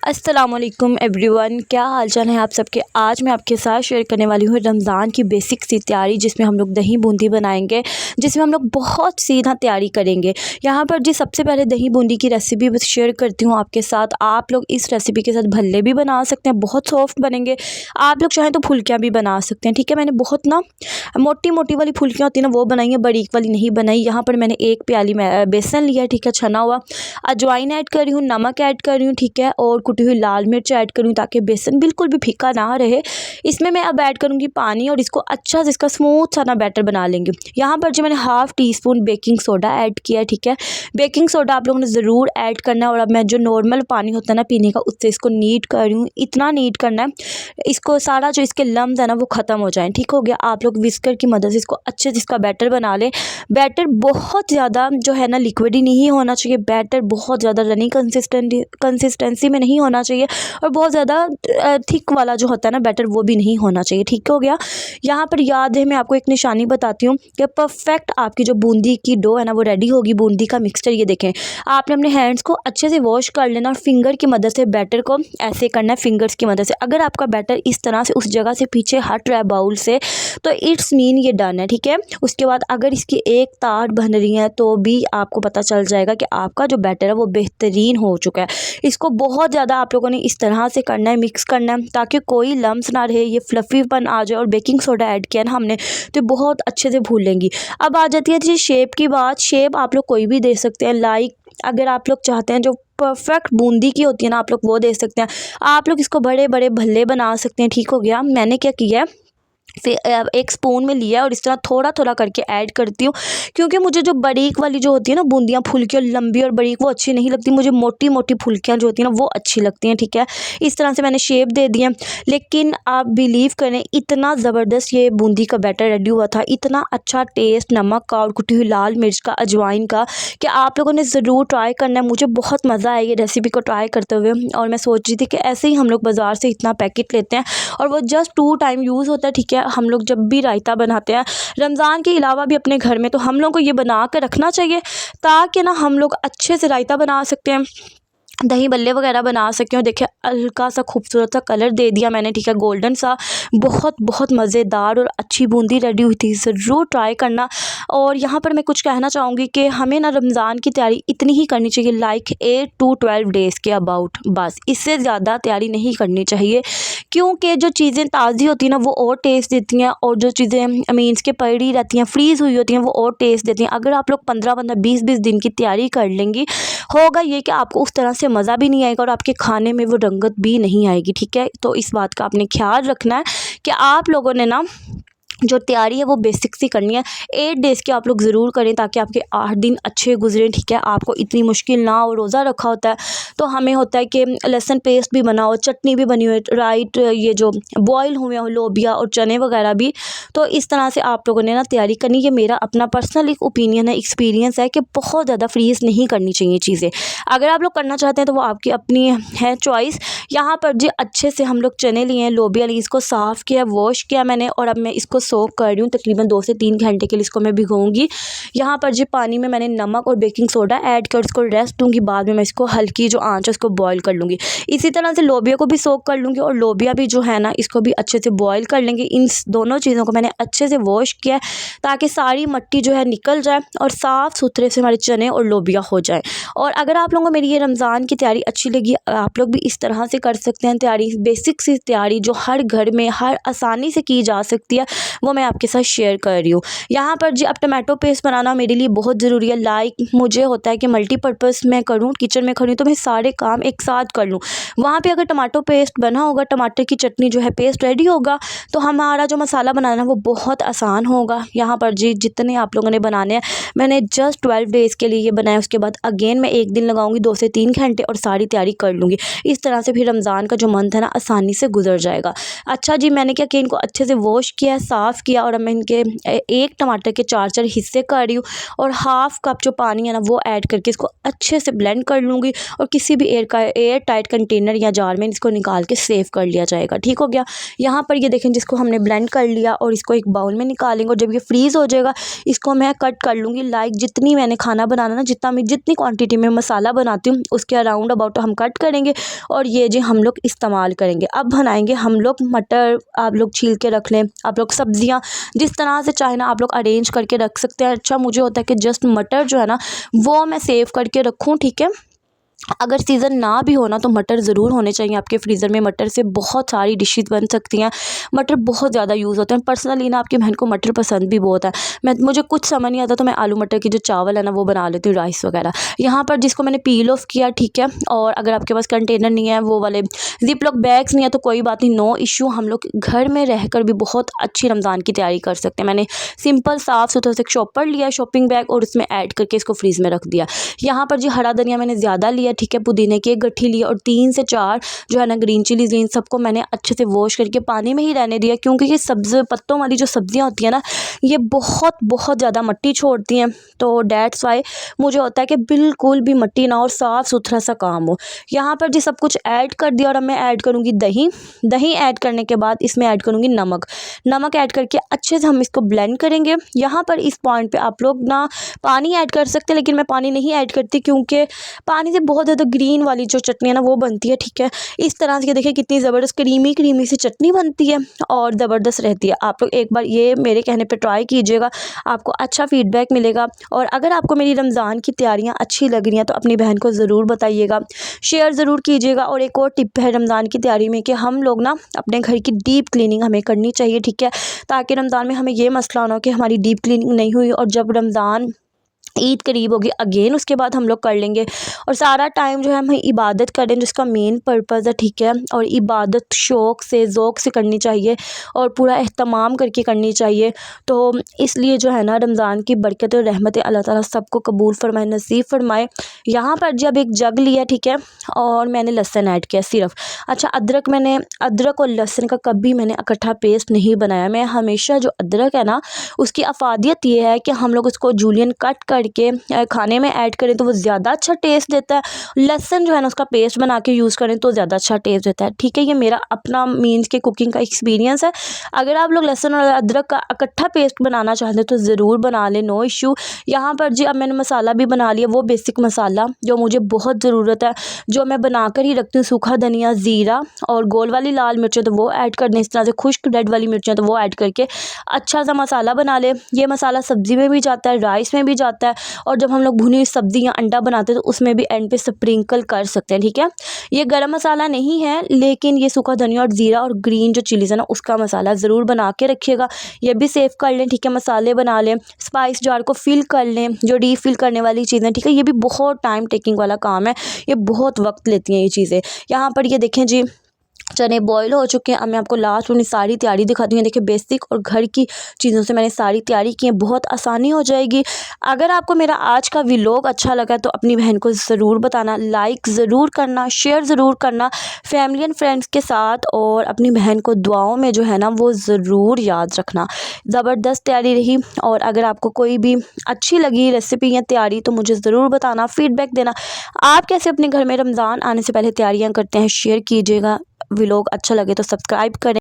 अस्सलामुअलैकुम एवरीवन, क्या हालचाल है आप सबके। आज मैं आपके साथ शेयर करने वाली हूँ रमज़ान की बेसिक सी तैयारी, जिसमें हम लोग दही बूंदी बनाएंगे, जिसमें हम लोग बहुत सीधा तैयारी करेंगे। यहाँ पर जी सबसे पहले दही बूंदी की रेसिपी शेयर करती हूँ आपके साथ। आप लोग इस रेसिपी के साथ भल्ले भी बना सकते हैं, बहुत सॉफ्ट बनेंगे। आप लोग चाहें तो फुल्कियाँ भी बना सकते हैं। ठीक है, मैंने बहुत ना मोटी मोटी वाली फुल्कियाँ होती है ना, वो बनाई है, बारीक वाली नहीं बनाई। यहाँ पर मैंने 1 प्याली बेसन लिया है, ठीक है, छना हुआ। अजवाइन ऐड कर रही हूँ, नमक ऐड कर रही हूँ, ठीक है, और कुटी हुई लाल मिर्च ऐड करूँ ताकि बेसन बिल्कुल भी फीका ना रहे। इसमें मैं अब ऐड करूँगी पानी और इसको अच्छा से इसका स्मूथ सा ना बैटर बना लेंगे। यहाँ पर जो मैंने half tea spoon baking soda add किया है, ठीक है। बेकिंग सोडा आप लोगों ने ज़रूर ऐड करना है। और अब मैं जो नॉर्मल पानी होता है ना पीने का, उससे इसको नीड कर रही हूँ। इतना नीड करना है इसको, सारा जो इसके लम्स है ना वो ख़त्म हो जाए। ठीक हो गया। आप लोग विस्कर की मदद से इसको अच्छे से इसका बैटर बना लें। बैटर बहुत ज़्यादा जो है ना लिक्विड ही नहीं होना चाहिए। बैटर बहुत ज़्यादा रनी कंसिस्टेंसी में नहीं होना चाहिए, और बहुत ज़्यादा थिक वाला जो होता है ना बैटर, वो भी नहीं होना चाहिए। ठीक हो गया। यहाँ पर याद है, मैं आपको एक निशानी बताती हूँ कि परफेक्ट आपकी जो बूंदी की डो है ना वो रेडी होगी। बूंदी का मिक्सचर ये देखें, आपने अपने हैंड्स को अच्छे से वॉश कर लेना और फिंगर की मदद से बैटर को ऐसे करना है, फिंगर्स की मदद से। अगर आपका बैटर इस तरह से उस जगह से पीछे हट रहा है बाउल से, तो इट्स मीन ये डन है। ठीक है। उसके बाद अगर इसकी एक तार बन रही है तो भी आपको पता चल जाएगा कि आपका जो बैटर है वो बेहतरीन हो चुका है। इसको बहुत ज़्यादा आप लोगों ने इस तरह से करना है, मिक्स करना है, ताकि कोई लम्स ना रहे, ये फ्लफीपन आ जाए। और बेकिंग सोडा ऐड किया ना हमने, तो बहुत अच्छे से भून लेंगी। अब आ जाती है जी शेप की बात। शेप आप लोग कोई भी दे सकते हैं। लाइक अगर आप लोग चाहते हैं जो परफेक्ट बूंदी की होती है ना, आप लोग वो दे सकते हैं। आप लोग इसको बड़े बड़े भल्ले बना सकते हैं। ठीक हो गया। मैंने क्या किया है, फिर एक स्पून में लिया और इस तरह थोड़ा थोड़ा करके ऐड करती हूँ, क्योंकि मुझे जो बारीक वाली जो होती है ना बूंदियाँ, फुल्कियाँ लंबी और बारीक, वो अच्छी नहीं लगती। मुझे मोटी मोटी फुल्कियाँ जो होती हैं ना वो अच्छी लगती हैं। ठीक है। इस तरह से मैंने शेप दे दी है। लेकिन आप बिलीव करें, इतना ज़बरदस्त ये बूंदी का बैटर रेडी हुआ था, इतना अच्छा टेस्ट नमक का और कुटी हुई लाल मिर्च का, अजवाइन का, कि आप लोगों ने ज़रूर ट्राई करना है। मुझे बहुत मज़ा आया ये रेसिपी को ट्राई करते हुए। और मैं सोच रही थी कि ऐसे ही हम लोग बाज़ार से इतना पैकेट लेते हैं और वो जस्ट 2 टाइम यूज़ होता है। ठीक है। हम लोग जब भी रायता बनाते हैं रमज़ान के अलावा भी अपने घर में, तो हम लोग को ये बना कर रखना चाहिए, ताकि ना हम लोग अच्छे से रायता बना सकते हैं, दही बल्ले वगैरह बना सकें। और देखिए हल्का सा खूबसूरत सा कलर दे दिया मैंने, ठीक है, गोल्डन सा। बहुत बहुत मज़ेदार और अच्छी बूंदी रेडी हुई थी, ज़रूर ट्राई करना। और यहाँ पर मैं कुछ कहना चाहूँगी कि हमें ना रमज़ान की तैयारी इतनी ही करनी चाहिए, लाइक 8 to 12 डेज़ के अबाउट, बस इससे ज़्यादा तैयारी नहीं करनी चाहिए। क्योंकि जो चीज़ें ताज़ी होती हैं ना वो और टेस्ट देती हैं, और जो चीज़ें मीन्स के पड़ी रहती हैं, फ्रीज़ हुई होती हैं, वो और टेस्ट देती हैं। अगर आप लोग 15-15 20-20 दिन की तैयारी कर लेंगी, होगा ये कि आपको उस तरह से मज़ा भी नहीं आएगा और आपके खाने में वो रंगत भी नहीं आएगी। ठीक है। तो इस बात का आपने ख्याल रखना है कि आप लोगों ने ना जो तैयारी है वो बेसिक सी करनी है। 8 डेज़ की आप लोग ज़रूर करें, ताकि आपके 8 दिन अच्छे गुजरें। ठीक है। आपको इतनी मुश्किल ना हो। रोज़ा रखा होता है तो हमें होता है कि लहसुन पेस्ट भी बना हो, चटनी भी बनी हो, राइट, ये जो बॉयल हुए हो लोबिया और चने वगैरह भी। तो इस तरह से आप लोगों ने ना तैयारी करनी। ये मेरा अपना पर्सनल एक ओपिनियन है, एक्सपीरियंस है, कि बहुत ज़्यादा फ्रीज़ नहीं करनी चाहिए चीज़ें। अगर आप लोग करना चाहते हैं तो वो आपकी अपनी है चॉइस। यहाँ पर जी अच्छे से हम लोग चने लिए हैं, लोबिया ली, इसको साफ़ किया, वॉश किया मैंने, और अब मैं इसको सोक कर रही हूँ। तकरीबन 2 से 3 घंटे के लिए इसको मैं भिगोऊंगी। यहाँ पर जी पानी में मैंने नमक और बेकिंग सोडा ऐड कर इसको रेस्ट दूंगी। बाद में मैं इसको हल्की जो आंच है उसको बॉईल कर लूँगी। इसी तरह से लोबिया को भी सोक कर लूँगी, और लोबिया भी जो है ना इसको भी अच्छे से बॉईल कर लेंगे। इन दोनों चीज़ों को मैंने अच्छे से वॉश किया है, ताकि सारी मिट्टी जो है निकल जाए और साफ़ सुथरे से हमारे चने और लोबिया हो जाए। और अगर आप लोगों को मेरी ये रमज़ान की तैयारी अच्छी लगी, आप लोग भी इस तरह से कर सकते हैं तैयारी, बेसिक सी तैयारी जो हर घर में हर आसानी से की जा सकती है, वो मैं आपके साथ शेयर कर रही हूँ। यहाँ पर जी अब टमाटो पेस्ट बनाना मेरे लिए बहुत ज़रूरी है। लाइक मुझे होता है कि मल्टीपर्पज़ मैं करूँ, किचन में खड़ी तो मैं सारे काम एक साथ कर लूँ। वहाँ पे अगर टमाटो पेस्ट बना होगा, टमाटर की चटनी जो है पेस्ट रेडी होगा, तो हमारा जो मसाला बनाना है वो बहुत आसान होगा। यहाँ पर जी जितने आप लोगों ने बनाने हैं, मैंने जस्ट 12 डेज़ के लिए ये बनाया। उसके बाद अगेन मैं 1 दिन लगाऊंगी, 2 से 3 घंटे, और सारी तैयारी कर लूँगी। इस तरह से फिर रमज़ान का जो मंथ है ना आसानी से गुजर जाएगा। अच्छा जी, मैंने क्या किया, इनको अच्छे से वॉश किया है, साफ़ हाफ़ किया और अब मैं इनके एक टमाटर के 4 हिस्से कर रही हूँ और हाफ़ कप जो पानी है ना वो ऐड करके इसको अच्छे से ब्लेंड कर लूँगी और किसी भी एयर टाइट कंटेनर या जार में इसको निकाल के सेव कर लिया जाएगा। ठीक हो गया। यहाँ पर ये देखें जिसको हमने ब्लेंड कर लिया और इसको एक बाउल में निकालेंगे और जब ये फ्रीज़ हो जाएगा इसको मैं कट कर लूँगी। लाइक जितनी मैंने खाना बनाना ना, जितनी क्वांटिटी में मसाला बनाती हूँ उसके अराउंड अबाउट हम कट करेंगे और ये जो हम लोग इस्तेमाल करेंगे। अब बनाएंगे हम लोग मटर, आप लोग छील के रख लें, आप लोग सब्जियां जिस तरह से चाहे ना आप लोग अरेंज करके रख सकते हैं। अच्छा मुझे होता है कि जस्ट मटर जो है ना वो मैं सेव करके रखूं। ठीक है, अगर सीज़न ना भी हो ना तो मटर ज़रूर होने चाहिए आपके फ्रीज़र में। मटर से बहुत सारी डिशेस बन सकती हैं। मटर बहुत ज़्यादा यूज़ होते हैं। पर्सनली ना आपकी बहन को मटर पसंद भी बहुत है। मुझे कुछ समझ नहीं आता तो मैं आलू मटर की जो चावल है ना वो बना लेती हूँ, राइस वगैरह। यहाँ पर जिसको मैंने पील ऑफ किया। ठीक है, और अगर आपके पास कंटेनर नहीं है, वो वाले जिप लॉक बैग्स नहीं है तो कोई बात नहीं, नो इशू। हम लोग घर में रहकर भी बहुत अच्छी रमज़ान की तैयारी कर सकते हैं। मैंने सिंपल साफ़ सुथरा से शॉपर लिया, शॉपिंग बैग, और उसमें ऐड करके इसको फ्रीज़ में रख दिया। यहाँ पर जी हरा धनिया मैंने ज़्यादा लिया। ठीक है, पुदीने की 1 गट्ठी ली और 3 से 4 जो है ना ग्रीन चिलीज़ ली। इन सबको मैंने अच्छे से वॉश करके पानी में ही रहने दिया क्योंकि ये पत्तों वाली जो सब्जियां होती हैं ना ये बहुत बहुत ज़्यादा मिट्टी छोड़ती हैं। तो डैट्स वाई मुझे होता है कि बिल्कुल भी मिट्टी ना और साफ़ सुथरा सा काम हो। यहाँ पर जी सब कुछ ऐड कर दिया और अब मैं ऐड करूँगी दही। दही ऐड करने के बाद इसमें ऐड करूँगी नमक ऐड करके अच्छे से हम इसको ब्लेंड करेंगे। यहाँ पर इस पॉइंट पे आप लोग ना पानी ऐड कर सकते हैं, लेकिन मैं पानी नहीं ऐड करती क्योंकि पानी से बहुत ज़्यादा ग्रीन वाली जो चटनी है ना वो बनती है। ठीक है, इस तरह से देखिए कितनी ज़बरदस्त क्रीमी सी चटनी बनती है और ज़बरदस्त रहती है। आप लोग एक बार ये मेरे कहने पे ट्राई कीजिएगा, आपको अच्छा फीडबैक मिलेगा। और अगर आपको मेरी रमज़ान की तैयारियां अच्छी लग रही हैं तो अपनी बहन को ज़रूर बताइएगा, शेयर ज़रूर कीजिएगा। और एक और टिप है रमज़ान की तैयारी में कि हम लोग ना अपने घर की डीप क्लीनिंग हमें करनी चाहिए। ठीक है, ताकि रमज़ान में हमें ये मसला ना हो कि हमारी डीप क्लीनिंग नहीं हुई और जब रमज़ान ईद करीब होगी अगेन उसके बाद हम लोग कर लेंगे। और सारा टाइम जो है हम इबादत करें जिसका मेन पर्पज़ है। ठीक है, और इबादत शौक़ से ज़ौक़ से करनी चाहिए और पूरा एहतमाम करके करनी चाहिए। तो इसलिए जो है ना रमज़ान की बरकत और रहमत अल्लाह ताला सबको कबूल फरमाए, नसीब फरमाए। यहाँ पर जब एक जग लिया, ठीक है, और मैंने लहसुन ऐड किया सिर्फ। अच्छा, अदरक और लहसुन का कभी मैंने इकट्ठा पेस्ट नहीं बनाया। मैं हमेशा जो अदरक है ना उसकी अफादियत ये है कि हम लोग उसको जूलियन कट करके खाने में ऐड करें तो वो ज़्यादा अच्छा टेस्ट देता है। लहसुन जो है ना उसका पेस्ट बना के यूज़ करें तो ज़्यादा अच्छा टेस्ट देता है। ठीक है, ये मेरा अपना मीन्स के कुकिंग का एक्सपीरियंस है। अगर आप लोग लहसुन और अदरक का इकट्ठा पेस्ट बनाना चाहते हैं तो ज़रूर बना लें, नो इशू। यहाँ पर जी अब मैंने मसाला भी बना लिया, वो बेसिक मसाला जो मुझे बहुत ज़रूरत है, जो मैं बनाकर ही रखती हूँ। सूखा धनिया, ज़ीरा और गोल वाली लाल मिर्चें तो वो ऐड कर दें, इस तरह से खुश्क रेड वाली मिर्चें तो वो ऐड करके अच्छा सा मसाला बना ले। ये मसाला सब्ज़ी में भी जाता है, राइस में भी जाता है, और जब हम लोग भुनी हुई सब्ज़ी या अंडा बनाते हैं तो उसमें भी एंड पे स्प्रिंकल कर सकते हैं। ठीक है, ये गरम मसाला नहीं है लेकिन ये सूखा धनिया और ज़ीरा और ग्रीन जो चिलीज़ है ना उसका मसाला ज़रूर बना के रखिएगा, ये भी सेव कर लें। ठीक है, मसाले बना लें, स्पाइस जार को फिल कर लें, जो रीफिल करने वाली चीज़ें। ठीक है, ये भी बहुत टाइम टेकिंग वाला काम है, ये बहुत वक्त लेती हैं ये चीज़ें। यहाँ पर ये देखें जी चने बॉईल हो चुके हैं। अब मैं आपको लास्ट में सारी तैयारी दिखाती हूँ। देखिए बेसिक और घर की चीज़ों से मैंने सारी तैयारी की है, बहुत आसानी हो जाएगी। अगर आपको मेरा आज का व्लॉग अच्छा लगा तो अपनी बहन को ज़रूर बताना, लाइक ज़रूर करना, शेयर ज़रूर करना फैमिली एंड फ्रेंड्स के साथ, और अपनी बहन को दुआओं में जो है ना वो ज़रूर याद रखना। ज़बरदस्त तैयारी रही, और अगर आपको कोई भी अच्छी लगी रेसिपी या तैयारी तो मुझे ज़रूर बताना, फ़ीडबैक देना। आप कैसे अपने घर में रमज़ान आने से पहले तैयारियाँ करते हैं शेयर कीजिएगा। व्लॉग अच्छा लगे तो सब्सक्राइब करें।